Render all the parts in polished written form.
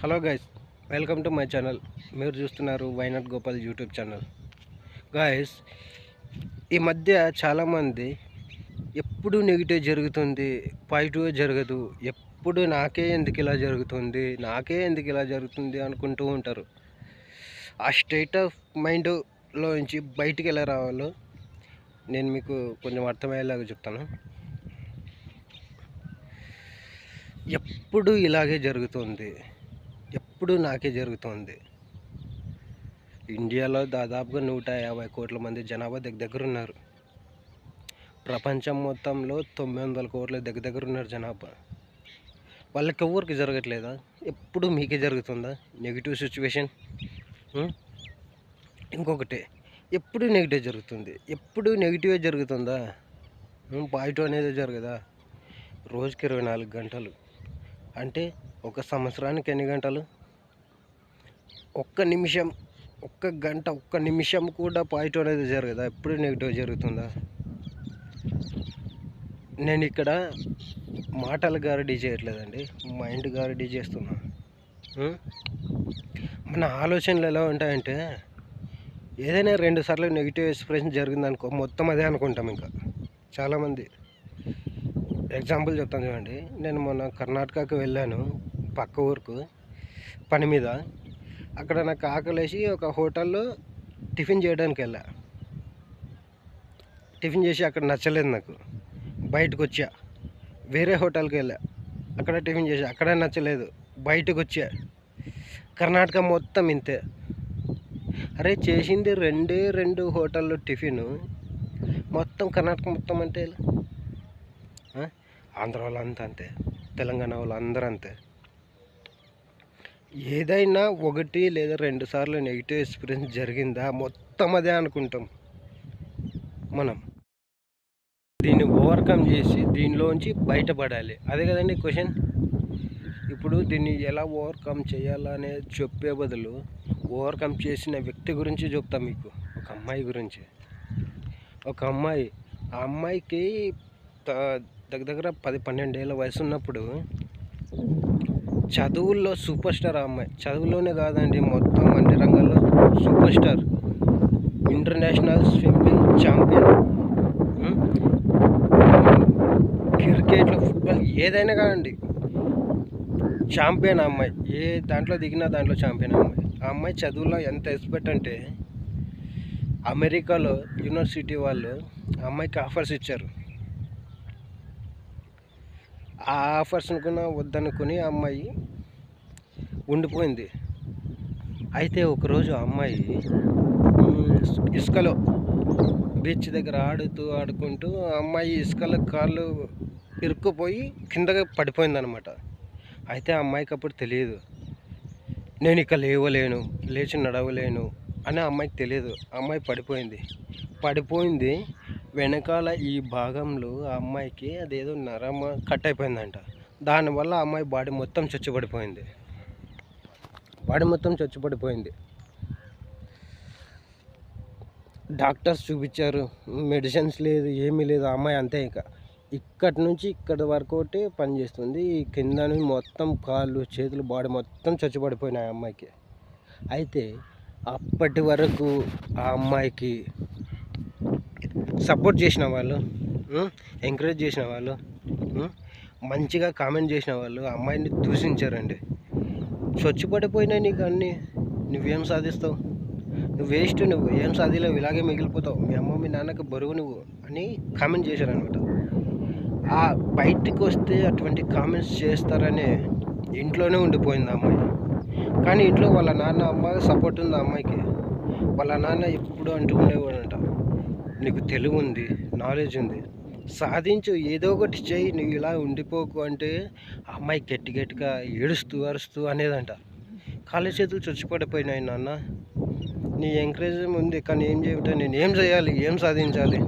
Hello guys, welcome to my channel. మీరు చూస్తున్నారు why not Gopal YouTube channel. Guys, ఈ మధ్య చాలామంది ఎప్పుడు నెగిటివ్ జరుగుతుంది, పాజిటివ్ జరగదు, ఎప్పుడు నాకే ఎందుకు ఇలా జరుగుతుంది అనుకుంటూ ఉంటారు. ఆ స్టేట్ ఆఫ్ మైండ్లో నుంచి బయటికి ఎలా రావాలో నేను మీకు కొంచెం అర్థమయ్యేలాగా చెప్తాను. ఎప్పుడు ఇలాగే జరుగుతుంది, ఎప్పుడు నాకే జరుగుతుంది. ఇండియాలో దాదాపుగా 150 కోట్ల మంది జనాభా దగ్గర ఉన్నారు. ప్రపంచం మొత్తంలో 900 కోట్ల దగ్గర ఉన్నారు జనాభా. వాళ్ళకి ఎవరికి జరగట్లేదా? ఎప్పుడు మీకే జరుగుతుందా నెగిటివ్ సిచ్యువేషన్? ఇంకొకటి, ఎప్పుడు నెగిటివ్ జరుగుతుంది, ఎప్పుడు నెగిటివే జరుగుతుందా? పాజిటివ్ అనేది జరగదా? రోజుకి 24 గంటలు అంటే ఒక సంవత్సరానికి ఎన్ని గంటలు? ఒక్క నిమిషం, ఒక్క గంట, ఒక్క నిమిషం కూడా పాజిటివ్ అనేది జరగదా? ఎప్పుడు నెగిటివ్ జరుగుతుందా? నేను ఇక్కడ మాటలు గారడీ చేయట్లేదండి, మైండ్ గారడీ చేస్తున్నా. మన ఆలోచనలు ఎలా ఉంటాయంటే, ఏదైనా 2 సార్లు నెగిటివ్ ఎక్స్ప్రెషన్ జరిగిందనుకో మొత్తం అదే అనుకుంటాం. ఇంకా చాలామంది ఎగ్జాంపుల్ చెప్తాను చూడండి. నేను మొన్న కర్ణాటకకు వెళ్ళాను, పక్క ఊరుకు పని మీద. అక్కడ నాకు ఆకలేసి ఒక హోటల్లో టిఫిన్ చేయడానికి వెళ్ళా. టిఫిన్ చేసి అక్కడ నచ్చలేదు నాకు, బయటకు వచ్చా. వేరే హోటల్కి వెళ్ళా, అక్కడ టిఫిన్ చేసి అక్కడ నచ్చలేదు, బయటకు వచ్చా. కర్ణాటక మొత్తం ఇంతే. అరే, చేసింది 2 హోటల్లో టిఫిన్, మొత్తం కర్ణాటక మొత్తం అంటే ఆంధ్ర వాళ్ళు అంతే, తెలంగాణ వాళ్ళు అందరూ అంతే. ఏదైనా 1 లేదా 2 సార్లు నెగిటివ్ ఎక్స్పీరియన్స్ జరిగిందా మొత్తం అదే అనుకుంటాం మనం. దీన్ని ఓవర్కమ్ చేసి దీనిలోంచి బయటపడాలి, అదే కదండి క్వశ్చన్. ఇప్పుడు దీన్ని ఎలా ఓవర్కమ్ చేయాలనేది చెప్పే బదులు ఓవర్కమ్ చేసిన వ్యక్తి గురించి చెప్తాం మీకు. ఒక అమ్మాయి గురించి. ఒక అమ్మాయి, ఆ అమ్మాయికి దగ్గర 10-12 ఏళ్ళ వయసు ఉన్నప్పుడు చదువుల్లో సూపర్ స్టార్. ఆ అమ్మాయి చదువులోనే కాదండి, మొత్తం అన్ని రంగాల్లో super star. International swimming champion, క్రికెట్లో, ఫుట్బాల్, ఏదైనా కాదండి ఛాంపియన్. ఆ అమ్మాయి ఏ దాంట్లో దిగినా దాంట్లో ఛాంపియన్. ఆ అమ్మాయి చదువులో ఎంత ఎక్స్పర్ట్ అంటే, అమెరికాలో యూనివర్సిటీ వాళ్ళు ఆ అమ్మాయికి ఆఫర్స్ ఇచ్చారు. ఆ ఆఫర్స్ అనుకున్నా వద్దనుకుని ఆ అమ్మాయి ఉండిపోయింది. అయితే ఒకరోజు ఆ అమ్మాయి ఇసుకలో బీచ్ దగ్గర ఆడుకుంటూ ఆ అమ్మాయి ఇసుకలో కాళ్ళు ఇరుక్కుపోయి కిందగా పడిపోయిందనమాట. అయితే ఆ అమ్మాయికి అప్పుడు తెలియదు, నేను ఇక లేచి నడవలేను అని ఆ అమ్మాయికి తెలియదు. ఆ అమ్మాయి పడిపోయింది. వెనకాల ఈ భాగంలో ఆ అమ్మాయికి అదేదో నరం కట్ అయిపోయిందంట. దానివల్ల ఆ అమ్మాయి బాడీ మొత్తం చచ్చిపడిపోయింది. డాక్టర్స్ చూపించారు, మెడిసిన్స్ లేదు, ఏమీ లేదు. ఆ అమ్మాయి అంతే, ఇక్కడి నుంచి ఇక్కడి వరకు పనిచేస్తుంది. కింద నుంచి మొత్తం కాళ్ళు, చేతులు, బాడీ మొత్తం చచ్చిపడిపోయినాయి ఆ అమ్మాయికి. అయితే అప్పటి వరకు ఆ అమ్మాయికి సపోర్ట్ చేసిన వాళ్ళు, ఎంకరేజ్ చేసిన వాళ్ళు, మంచిగా కామెంట్ చేసిన వాళ్ళు ఆ అమ్మాయిని దూషించారండి. చచ్చిపడిపోయినా నీకు అన్నీ, నువ్వేం సాధిస్తావు, నువ్వు వేస్ట్, నువ్వు ఏం సాధిలేవు, ఇలాగే మిగిలిపోతావు, మీ అమ్మ మీ నాన్నకి బరువు నువ్వు అని కామెంట్ చేశారనమాట. ఆ బయటికి వస్తే అటువంటి కామెంట్స్ చేస్తారనే ఇంట్లోనే ఉండిపోయింది ఆ అమ్మాయి. కానీ ఇంట్లో వాళ్ళ నాన్న, అమ్మ సపోర్ట్ ఉంది ఆ అమ్మాయికి. వాళ్ళ నాన్న ఎప్పుడు అంటూ ఉండేవాడంట, నీకు తెలివి ఉంది, నాలెడ్జ్ ఉంది, సాధించు, ఏదో ఒకటి చేయి, నువ్వు ఇలా ఉండిపోకు అంటే ఆ అమ్మాయి గట్టిగా ఏడుస్తూ అరుస్తూ అనేదంట, కాళ్ళ చేతులు చచ్చిపడిపోయినాయి నాన్న, నీ ఎంకరేజ్ ఉంది కానీ ఏం చేయటం, నేను ఏం చేయాలి, ఏం సాధించాలి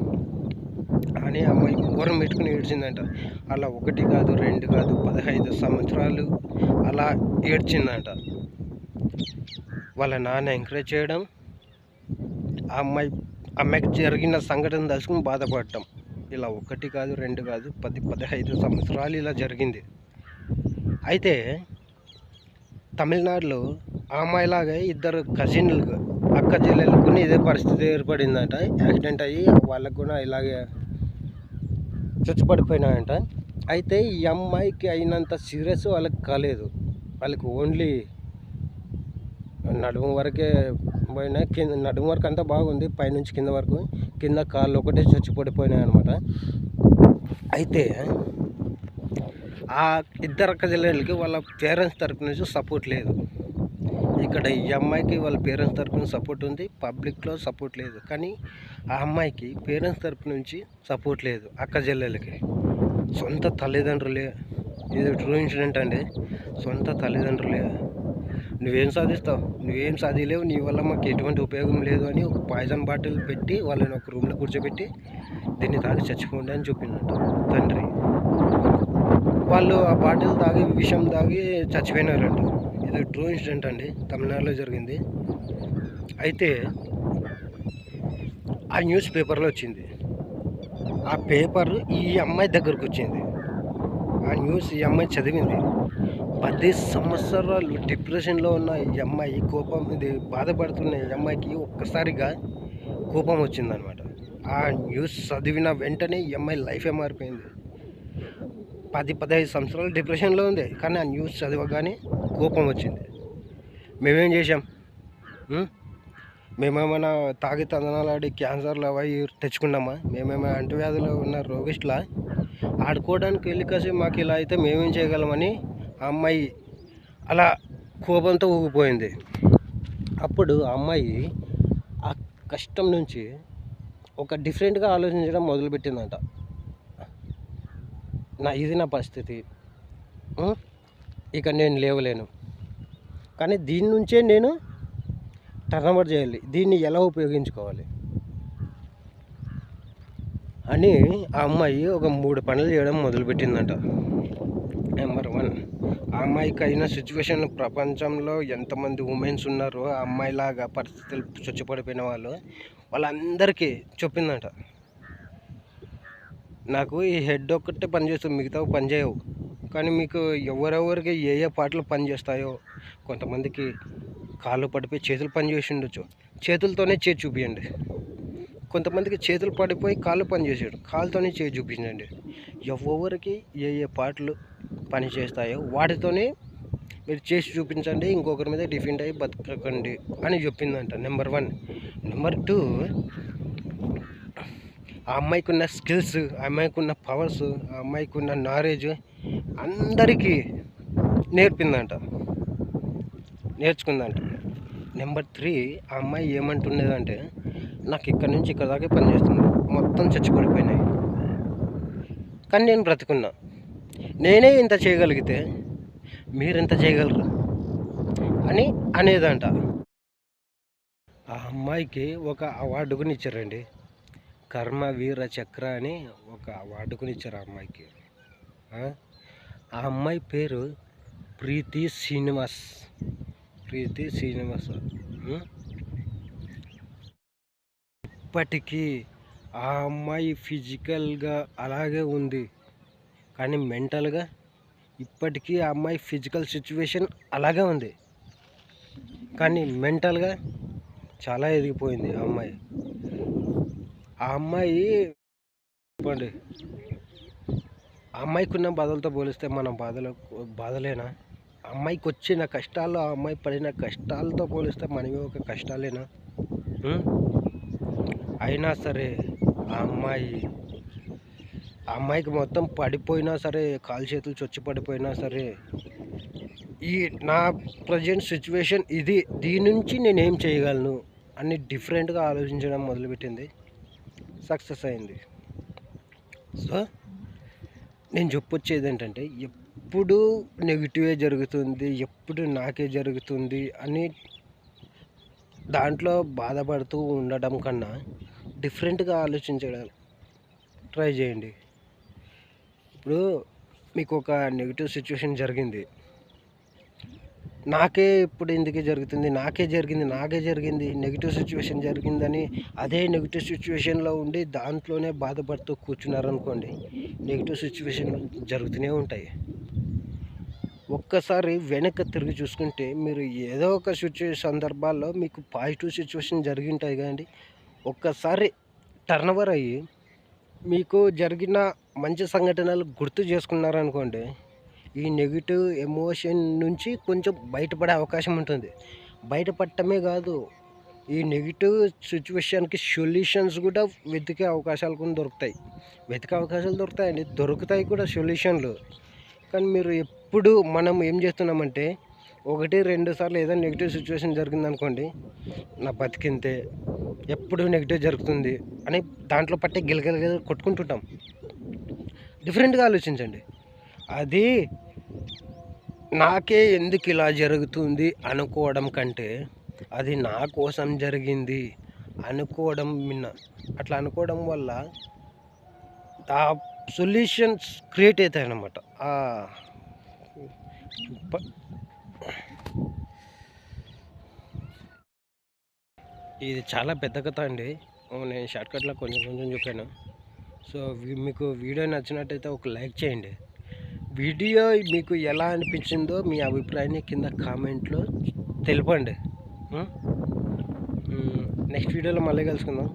అని అమ్మాయి ఊరం పెట్టుకుని ఏడ్చిందంట. అలా 1 కాదు 2 కాదు 15 సంవత్సరాలు అలా ఏడ్చిందంట. వాళ్ళ నాన్న ఎంకరేజ్ చేయడం, ఆ అమ్మాయికి జరిగిన సంఘటన తలుచుకుని బాధపడటం, ఇలా 1 కాదు 2 కాదు 10-15 సంవత్సరాలు ఇలా జరిగింది. అయితే తమిళనాడులో ఆ అమ్మాయిలాగే ఇద్దరు కజిన్లు అక్క చెల్లెలకు ఇదే పరిస్థితి ఏర్పడిందంట. యాక్సిడెంట్ అయ్యి వాళ్ళకు కూడా ఇలాగే చచ్చిపడిపోయినాయంట. అయితే ఈ అమ్మాయికి అయినంత సీరియస్ వాళ్ళకి కాలేదు. వాళ్ళకి ఓన్లీ నడుము వరకే పోయినాయి. నడుము వరకు అంతా బాగుంది, పైనుంచి కింద వరకు. కింద కాళ్ళు ఒకటే చచ్చిపడిపోయినాయి అనమాట. అయితే ఆ ఇద్దరు అక్క చెల్లెళ్ళకి వాళ్ళ పేరెంట్స్ తరపు నుంచి సపోర్ట్ లేదు. ఇక్కడ ఈ అమ్మాయికి వాళ్ళ పేరెంట్స్ తరపు సపోర్ట్ ఉంది, పబ్లిక్లో సపోర్ట్ లేదు. కానీ ఆ అమ్మాయికి పేరెంట్స్ తరపు నుంచి సపోర్ట్ లేదు. అక్క చెల్లెళ్ళకి సొంత తల్లిదండ్రులే, ఇది ట్రూ ఇన్సిడెంట్ అండి. సొంత తల్లిదండ్రులే నువ్వేం సాధిస్తావు, నువ్వేం సాధిలేవు, నీ వల్ల మాకు ఎటువంటి ఉపయోగం లేదు అని ఒక పాయిజన్ బాటిల్ పెట్టి వాళ్ళని ఒక రూమ్లో కూర్చోబెట్టి దీన్ని తాగి చచ్చిపోండి అని చెప్పిందంట తండ్రి. వాళ్ళు ఆ బాటిల్ తాగి విషం తాగి చచ్చిపోయినారంట. ఇది ట్రూ ఇన్సిడెంట్ అండి, తమిళనాడులో జరిగింది. అయితే ఆ న్యూస్ పేపర్లో వచ్చింది. ఆ పేపర్ ఈ అమ్మాయి దగ్గరకు వచ్చింది. ఆ న్యూస్ ఈ అమ్మాయి చదివింది. 10 సంవత్సరాలు డిప్రెషన్లో ఉన్న ఈ అమ్మాయి కోపం, ఇది బాధపడుతున్న ఈ అమ్మాయికి ఒక్కసారిగా కోపం వచ్చిందనమాట. ఆ న్యూస్ చదివిన వెంటనే ఈ అమ్మాయి లైఫే మారిపోయింది. 10-15 సంవత్సరాలు డిప్రెషన్లో ఉంది, కానీ ఆ న్యూస్ చదవగానే కోపం వచ్చింది. మేమేం చేసాం? మేమేమైనా తాగి తందనాలాడి క్యాన్సర్లు అవి తెచ్చుకున్నామా? మేమేమైనా అంటువ్యాధులు ఉన్న రోగిస్టులా? ఆడుకోవడానికి వెళ్ళి కాసేపు మాకు ఇలా అయితే మేమేం చేయగలమని ఆ అమ్మాయి అలా కోపంతో ఊగిపోయింది. అప్పుడు ఆ అమ్మాయి ఆ కష్టం నుంచి ఒక డిఫరెంట్గా ఆలోచించడం మొదలుపెట్టిందంట. ఇది నా పరిస్థితి, ఇక నేను లేవలేను, కానీ దీని నుంచే నేను టర్నోవర్ చేయాలి, దీన్ని ఎలా ఉపయోగించుకోవాలి అని ఆ అమ్మాయి ఒక 3 పనులు చేయడం మొదలుపెట్టిందంట. నెంబర్ 1, ఆ అమ్మాయికి అయిన సిచ్యువేషన్, ప్రపంచంలో ఎంతమంది ఉమెన్స్ ఉన్నారో ఆ అమ్మాయిలాగా పరిస్థితులు చచ్చిపడిపోయిన వాళ్ళందరికీ చెప్పిందంట. నాకు ఈ హెడ్ ఒక్కటే పనిచేస్తుంది, మిగతావి పనిచేయవు. కానీ మీకు ఎవరెవరికి ఏ పాటలు పనిచేస్తాయో, కొంతమందికి కాళ్ళు పడిపోయి చేతులు పనిచేసి ఉండొచ్చు, చేతులతోనే చేతి చూపించండి. కొంతమందికి చేతులు పడిపోయి కాళ్ళు పనిచేసాడు, కాళ్ళతోనే చేతి చూపించండి. ఎవరికి ఏ పాటలు పని చేస్తాయో వాటితోనే మీరు చేసి చూపించండి, ఇంకొకరి మీద డిఫెండ్ అయ్యి బతకకండి అని చెప్పిందంట. నెంబర్ 1. నెంబర్ 2, ఆ అమ్మాయికి ఉన్న స్కిల్స్, ఆ అమ్మాయికి ఉన్న పవర్స్, ఆ అమ్మాయికి ఉన్న నాలెడ్జ్ అందరికీ నేర్చుకుందంట. నెంబర్ 3, ఆ అమ్మాయి ఏమంటున్నదంటే, నాకు ఇక్కడ నుంచి ఇక్కడ దాకా పనిచేస్తుంది, మొత్తం చచ్చిపడిపోయినాయి, కానీ నేను బ్రతుకున్నా. నేనే ఇంత చేయగలిగితే మీరెంత చేయగలరు అని అనేదంట. ఆ అమ్మాయికి ఒక అవార్డు కూడా ఇచ్చారండి, కర్మవీర చక్ర అని ఒక అవార్డు కూడా ఇచ్చారు ఆ అమ్మాయికి. ఆ అమ్మాయి పేరు ప్రీతి శ్రీనివాస్. ఇప్పటికీ ఆ అమ్మాయి ఫిజికల్గా అలాగే ఉంది, కానీ మెంటల్గా ఇప్పటికీ ఆ అమ్మాయి ఫిజికల్ సిచ్యువేషన్ అలాగే ఉంది, కానీ మెంటల్గా చాలా ఎదిగిపోయింది ఆ అమ్మాయి. ఆ అమ్మాయి చెప్పండి, ఆ అమ్మాయికి ఉన్న బాధలతో పోలిస్తే మన బాధలేనా? ఆ అమ్మాయికి వచ్చిన కష్టాలు, ఆ అమ్మాయి పడిన కష్టాలతో పోలిస్తే మనమే ఒక కష్టాలేనా? అయినా సరే ఆ అమ్మాయికి మొత్తం పడిపోయినా సరే, కాలు చేతులు చొచ్చి పడిపోయినా సరే, ఈ నా ప్రజెంట్ సిచ్యువేషన్ ఇది, దీని నుంచి నేనేం చేయగలను అని డిఫరెంట్గా ఆలోచించడం మొదలుపెట్టింది, సక్సెస్ అయింది. సో నేను చెప్పొచ్చేది ఏంటంటే, ఎప్పుడు నెగిటివే జరుగుతుంది, ఎప్పుడు నాకే జరుగుతుంది అని దాంట్లో బాధపడుతూ ఉండడం కన్నా డిఫరెంట్గా ఆలోచించడం ట్రై చేయండి. ఇప్పుడు మీకు ఒక నెగిటివ్ సిచ్యువేషన్ జరిగింది, నాకే ఇప్పుడు ఎందుకు జరుగుతుంది, నాకే జరిగింది నెగిటివ్ సిచ్యువేషన్ జరిగిందని అదే నెగిటివ్ సిచ్యువేషన్లో ఉండి దాంట్లోనే బాధపడుతూ కూర్చున్నారనుకోండి, నెగిటివ్ సిచ్యువేషన్ జరుగుతూనే ఉంటాయి. ఒక్కసారి వెనక్కి తిరిగి చూసుకుంటే మీరు ఏదో ఒక సందర్భాల్లో మీకు పాజిటివ్ సిచ్యువేషన్ జరిగి ఉంటాయి కదండి. ఒక్కసారి టర్న్ ఓవర్ అయ్యి మీకు జరిగిన మంచి సంఘటనలు గుర్తు చేసుకున్నారనుకోండి, ఈ నెగిటివ్ ఎమోషన్ నుంచి కొంచెం బయటపడే అవకాశం ఉంటుంది. బయటపడటమే కాదు, ఈ నెగిటివ్ సిచ్యువేషన్‌కి సొల్యూషన్స్ కూడా వెతికే అవకాశాలు కూడా దొరుకుతాయి. వెతికే అవకాశాలు దొరుకుతాయండి. దొరుకుతాయి కూడా సొల్యూషన్‌లు. కానీ మీరు ఎప్పుడు మనం ఏం చేస్తున్నామంటే, 1, 2 సార్లు ఏదైనా నెగిటివ్ సిచ్యువేషన్ జరిగిందనుకోండి, నా బతికింతే, ఎప్పుడు నెగిటివ్ జరుగుతుంది అని దాంట్లో పట్టి గిలగిల కొట్టుకుంటుంటాం. డిఫరెంట్‌గా ఆలోచించండి. అది నాకే ఎందుకు ఇలా జరుగుతుంది అనుకోవడం కంటే, అది నా కోసం జరిగింది అనుకోవడం అట్లా అనుకోవడం వల్ల ఆ సొల్యూషన్స్ క్రియేట్ అవుతాయన్నమాట. ప ఇది చాలా పెద్ద కథ అండి. నేను షార్ట్‌కట్‌లో కొంచెం కొంచెం చెప్పాను. సో మీకు వీడియో నచ్చినట్టయితే ఒక లైక్ చేయండి. వీడియో మీకు ఎలా అనిపించిందో మీ అభిప్రాయాన్ని కింద కామెంట్లో తెలపండి. నెక్స్ట్ వీడియోలో మళ్ళీ కలుసుకుందాం.